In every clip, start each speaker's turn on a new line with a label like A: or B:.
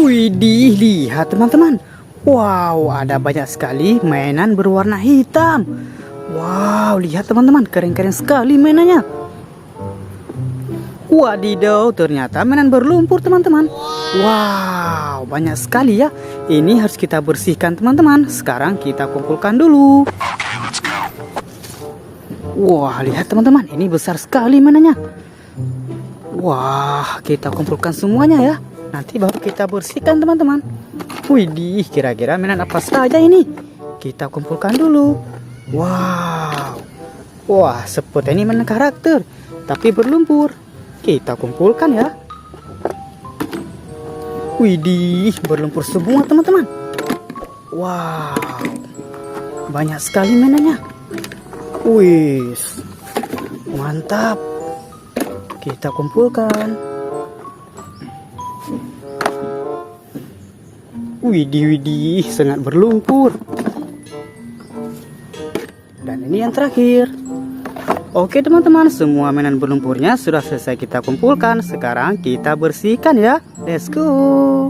A: Widih, lihat teman-teman. Wow, ada banyak sekali mainan berwarna hitam. Wow, lihat teman-teman, keren-keren sekali mainannya. Wadidaw, ternyata mainan berlumpur teman-teman. Wow, banyak sekali ya. Ini harus kita bersihkan teman-teman. Sekarang kita kumpulkan dulu. Wah, lihat teman-teman, ini besar sekali mainannya. Wah, kita kumpulkan semuanya ya. Nanti baru kita bersihkan teman-teman. Widih, kira-kira mainan apa saja ini? Kita kumpulkan dulu. Wow. Wah, seperti ini mainan karakter, tapi berlumpur. Kita kumpulkan ya. Widih, berlumpur semua teman-teman. Wow. Banyak sekali mainannya. Wih, mantap. Kita kumpulkan. Widih, sangat berlumpur. Dan ini yang terakhir. Oke teman-teman, semua mainan berlumpurnya sudah selesai kita kumpulkan. Sekarang kita bersihkan ya. Let's go.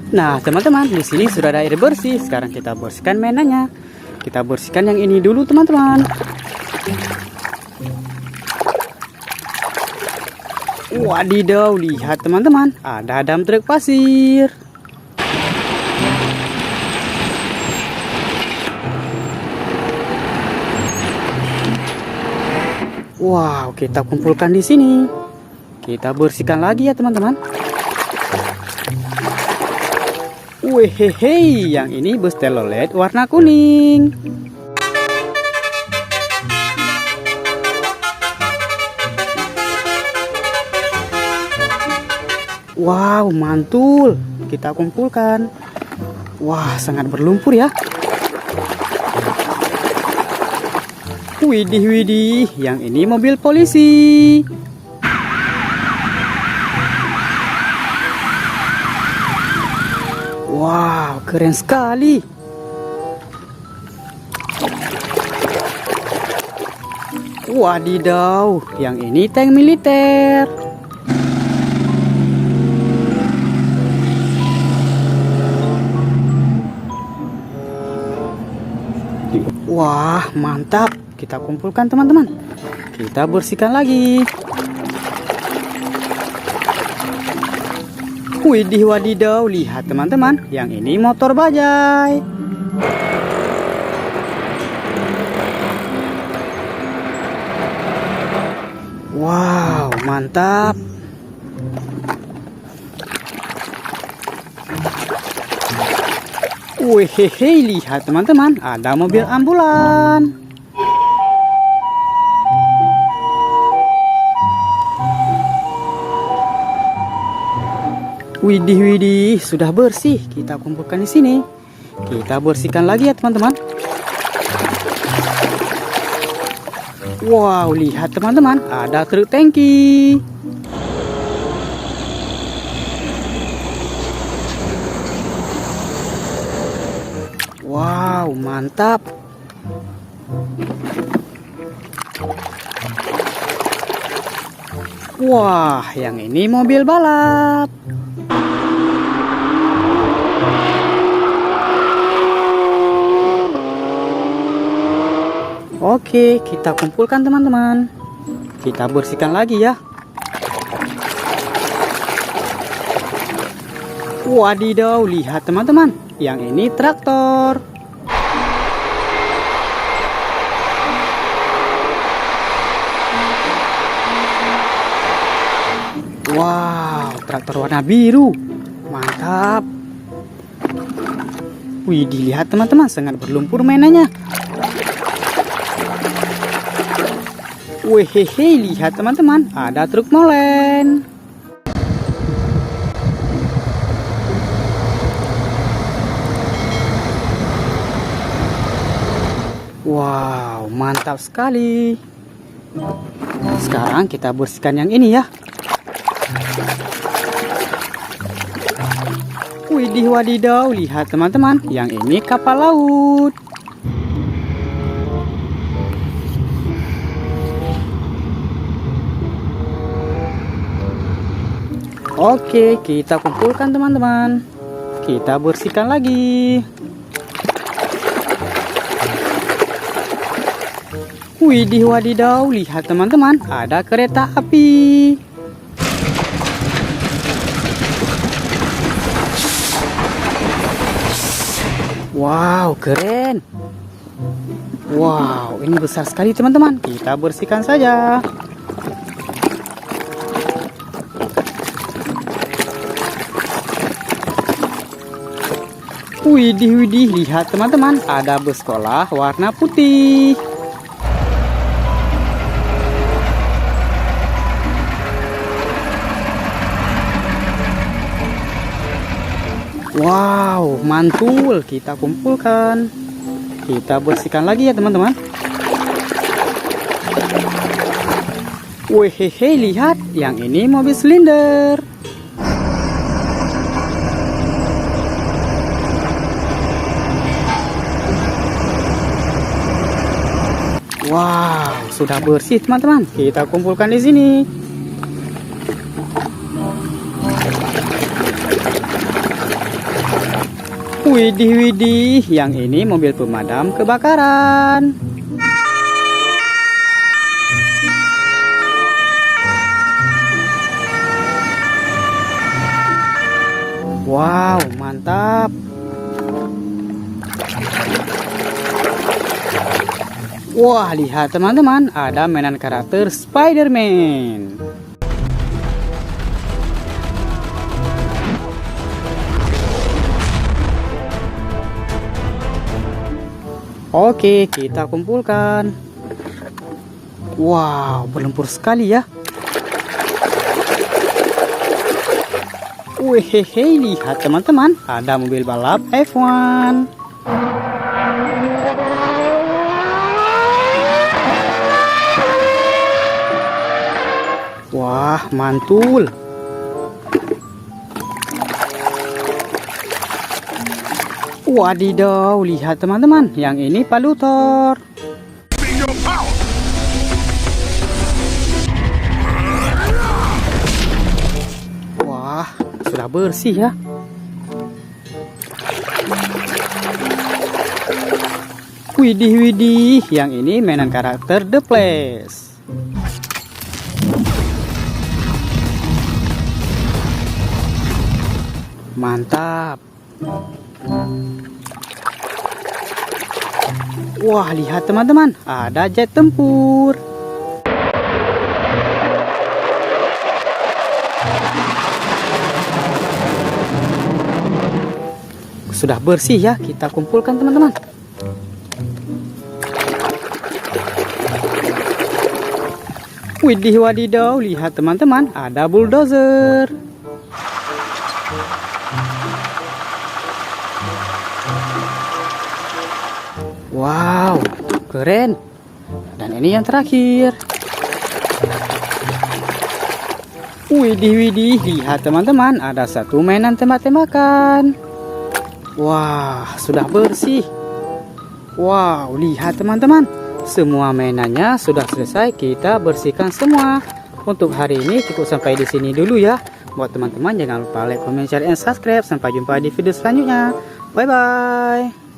A: Nah teman-teman, di sini sudah ada air bersih. Sekarang kita bersihkan mainannya. Kita bersihkan yang ini dulu teman-teman. Wadidaw, lihat teman-teman, ada dam truk pasir. Wow, kita kumpulkan di sini. Kita bersihkan lagi ya teman-teman. Wehehe, yang ini bus telolet warna kuning. Wow, mantul. Kita kumpulkan. Wah, sangat berlumpur ya. Widih, yang ini mobil polisi. Wow, keren sekali. Wadidaw, yang ini tank militer. Wah, mantap. Kita kumpulkan teman-teman. Kita bersihkan lagi. Widih, wadidaw, lihat teman-teman. Yang ini motor bajai. Wow, mantap. Wehehe, lihat teman-teman, ada mobil ambulan. Widih, sudah bersih. Kita kumpulkan di sini. Kita bersihkan lagi ya teman-teman. Wow, lihat teman-teman, ada truk tangki. Wow, mantap. Wah, yang ini mobil balap. Oke, kita kumpulkan teman-teman. Kita bersihkan lagi ya. Wadidaw, lihat teman-teman. Yang ini traktor. Wow, traktor warna biru. Mantap. Wih, dilihat teman-teman, sangat berlumpur mainannya. Wehehe, lihat teman-teman, ada truk molen. Wow, mantap sekali. Sekarang kita bersihkan yang ini ya. Widih, wadidaw, lihat teman-teman, yang ini kapal laut. Oke, kita kumpulkan teman-teman. kita bersihkan lagi. Widih wadidaw, lihat teman-teman, ada kereta api. Wow, keren. Wow, ini besar sekali teman-teman. Kita bersihkan saja. Widih, lihat teman-teman, ada bus sekolah warna putih. Wow, mantul. Kita kumpulkan. Kita bersihkan lagi ya teman-teman. Wehehe, lihat. Yang ini mobil silinder. Wow, sudah bersih teman-teman. Kita kumpulkan di sini. Widih, yang ini mobil pemadam kebakaran. Wow, mantap. Wah, lihat teman-teman, ada mainan karakter Spider-Man. Oke, kita kumpulkan. Wow, berlumpur sekali ya. Wehehe, lihat teman-teman, ada mobil balap F1. Wah, mantul. Wadidaw, lihat teman-teman, yang ini palutor. Wah, sudah bersih ya. Widih, yang ini mainan karakter The Flash. Mantap. Wah, lihat teman-teman, ada jet tempur. Sudah bersih ya, kita kumpulkan teman-teman. Widih wadidaw, lihat teman-teman, ada bulldozer. Wow, keren. Dan ini yang terakhir. Widih, lihat teman-teman, ada satu mainan tembak-tembakan. Wah, sudah bersih. Wow, lihat teman-teman, semua mainannya sudah selesai. Kita bersihkan semua. Untuk hari ini cukup sampai di sini dulu ya. Buat teman-teman jangan lupa like, comment, share, and subscribe. Sampai jumpa di video selanjutnya. Bye bye.